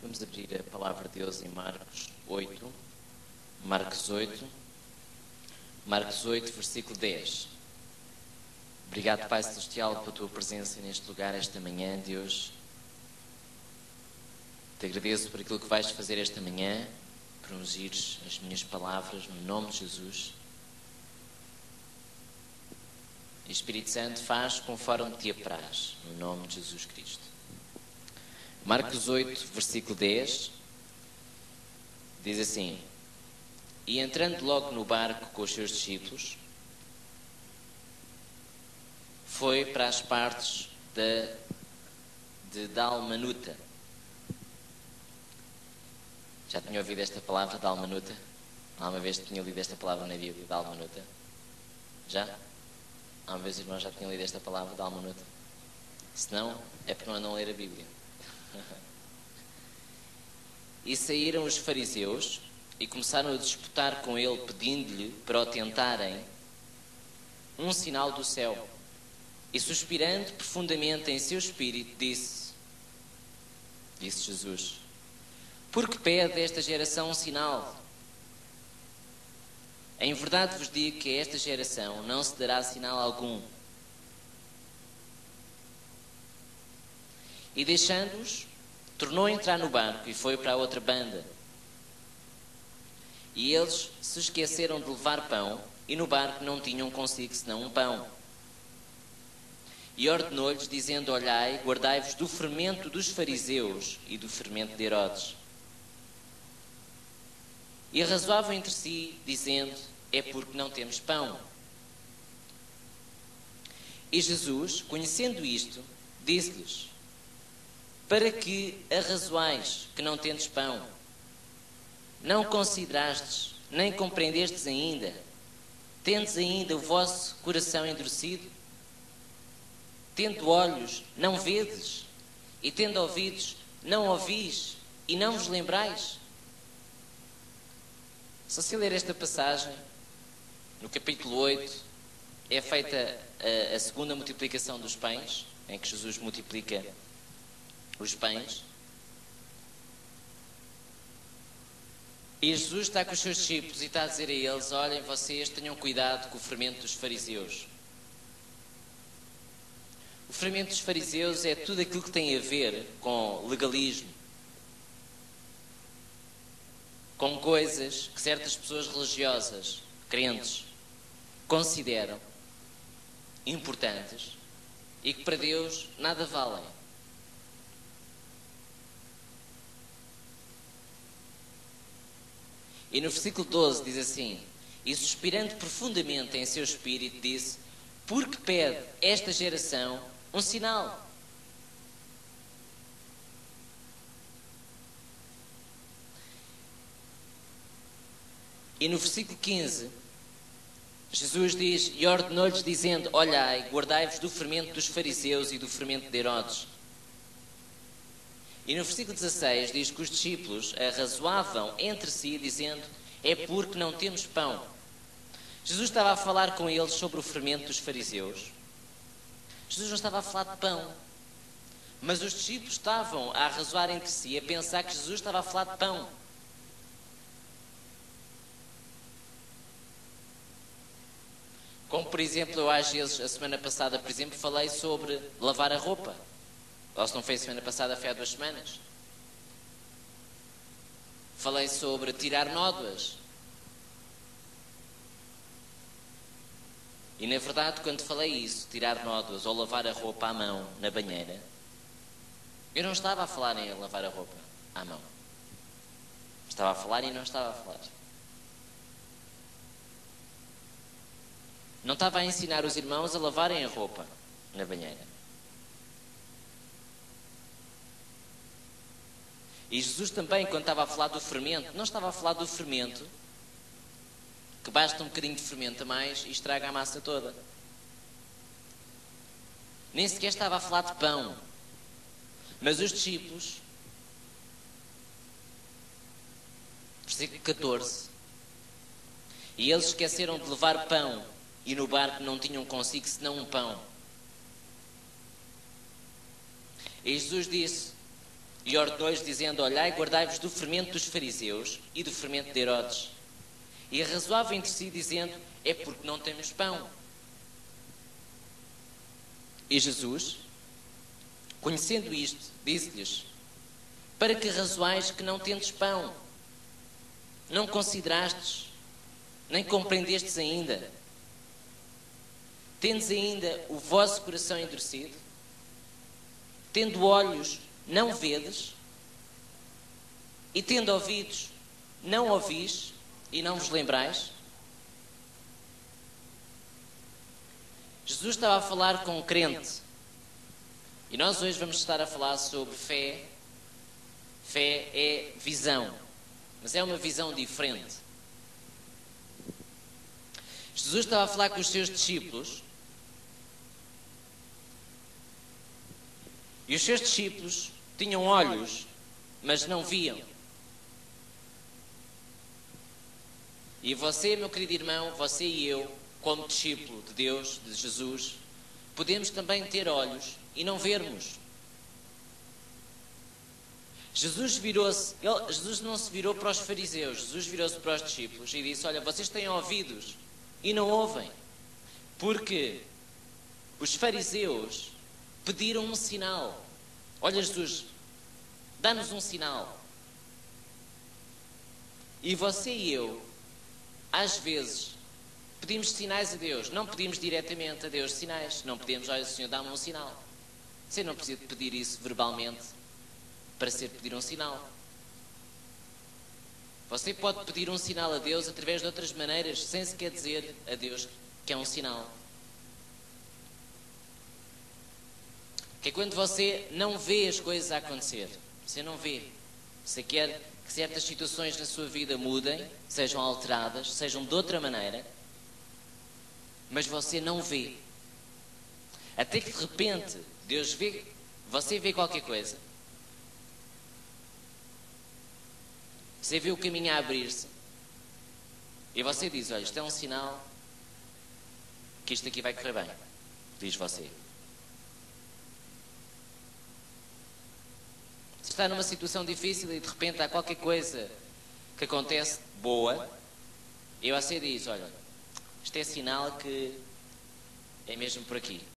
Vamos abrir a palavra de Deus em Marcos 8. Marcos 8, versículo 10. Obrigado, Pai Celestial, pela Tua presença neste lugar esta manhã, Deus. Te agradeço por aquilo que vais fazer esta manhã, por ungires as minhas palavras, no nome de Jesus. E Espírito Santo, faz conforme te apraz, no nome de Jesus Cristo. Marcos 8, versículo 10, diz assim: E entrando logo no barco com os seus discípulos, foi para as partes de Dalmanuta. Já tinha ouvido esta palavra, Dalmanuta? Alguma vez tinha lido esta palavra na Bíblia, Dalmanuta? Já? Alguma vez os irmãos já tinham lido esta palavra, Dalmanuta? Se não, é porque não andam a ler a Bíblia. E saíram os fariseus e começaram a disputar com ele, pedindo-lhe para o tentarem um sinal do céu. E suspirando profundamente em seu espírito, disse Jesus: Por que pede esta geração um sinal? Em verdade vos digo que a esta geração não se dará sinal algum. E deixando-os, tornou a entrar no barco e foi para a outra banda. E eles se esqueceram de levar pão, e no barco não tinham consigo senão um pão. E ordenou-lhes, dizendo: Olhai, guardai-vos do fermento dos fariseus e do fermento de Herodes. E arrazoavam entre si, dizendo: É porque não temos pão. E Jesus, conhecendo isto, disse-lhes: Para que arrazoais que não tendes pão? Não considerastes, nem compreendestes ainda? Tendes ainda o vosso coração endurecido? Tendo olhos, não vedes? E tendo ouvidos, não ouvis? E não vos lembrais? Se você ler esta passagem, no capítulo 8, é feita a segunda multiplicação dos pães, em que Jesus multiplica os pães. E Jesus está com os seus discípulos e está a dizer a eles: Olhem, vocês tenham cuidado com o fermento dos fariseus. O fermento dos fariseus é tudo aquilo que tem a ver com legalismo, com coisas que certas pessoas religiosas, crentes, consideram importantes e que para Deus nada valem. E no versículo 12 diz assim: E suspirando profundamente em seu espírito, disse: Por que pede esta geração um sinal? E no versículo 15, Jesus diz: E ordenou-lhes, dizendo: Olhai, guardai-vos do fermento dos fariseus e do fermento de Herodes. E no versículo 16 diz que os discípulos arrazoavam entre si, dizendo: É porque não temos pão. Jesus estava a falar com eles sobre o fermento dos fariseus. Jesus não estava a falar de pão. Mas os discípulos estavam a arrazoar entre si, a pensar que Jesus estava a falar de pão. Como, por exemplo, eu às vezes, a semana passada, por exemplo, falei sobre lavar a roupa. Ou se não foi a semana passada, foi há 2 semanas. Falei sobre tirar nódoas. E na verdade, quando falei isso, tirar nódoas ou lavar a roupa à mão na banheira, eu não estava a falar em lavar a roupa à mão. Estava a falar e não estava a falar. Não estava a ensinar os irmãos a lavarem a roupa na banheira. E Jesus também, quando estava a falar do fermento, não estava a falar do fermento, que basta um bocadinho de fermento a mais e estraga a massa toda. Nem sequer estava a falar de pão. Mas os discípulos, versículo 14, e eles esqueceram de levar pão, e no barco não tinham consigo senão um pão. E Jesus disse: e ordenou-lhes, dizendo: olhai, guardai-vos do fermento dos fariseus e do fermento de Herodes. E arrazoavam entre si, dizendo: é porque não temos pão. E Jesus, conhecendo isto, disse-lhes: para que razoais que não tendes pão? Não considerastes, nem compreendestes ainda? Tendes ainda o vosso coração endurecido? Tendo olhos, não vedes? E tendo ouvidos, não ouvis e não vos lembrais? Jesus estava a falar com um crente. E nós hoje vamos estar a falar sobre fé. Fé é visão, mas é uma visão diferente. Jesus estava a falar com os seus discípulos. E os seus discípulos tinham olhos, mas não viam. E você, meu querido irmão, você e eu, como discípulo de Deus, de Jesus, podemos também ter olhos e não vermos. Jesus não se virou para os fariseus, Jesus virou-se para os discípulos e disse: olha, vocês têm ouvidos e não ouvem, porque os fariseus pediram um sinal. Olha, Jesus, dá-nos um sinal. E você e eu, às vezes, pedimos sinais a Deus. Não pedimos diretamente a Deus sinais. Não pedimos: olha, Senhor, dá-me um sinal. Você não precisa pedir isso verbalmente para pedir um sinal. Você pode pedir um sinal a Deus através de outras maneiras, sem sequer dizer a Deus que é um sinal. Que é quando você não vê as coisas a acontecer. Você não vê. Você quer que certas situações na sua vida mudem, sejam alteradas, sejam de outra maneira, mas você não vê. Até que de repente Deus vê, você vê qualquer coisa. Você vê o caminho a abrir-se e você diz: olha, isto é um sinal que isto aqui vai correr bem, diz você. Se está numa situação difícil e de repente há qualquer coisa que acontece boa, e você diz: olha, isto é sinal que é mesmo por aqui.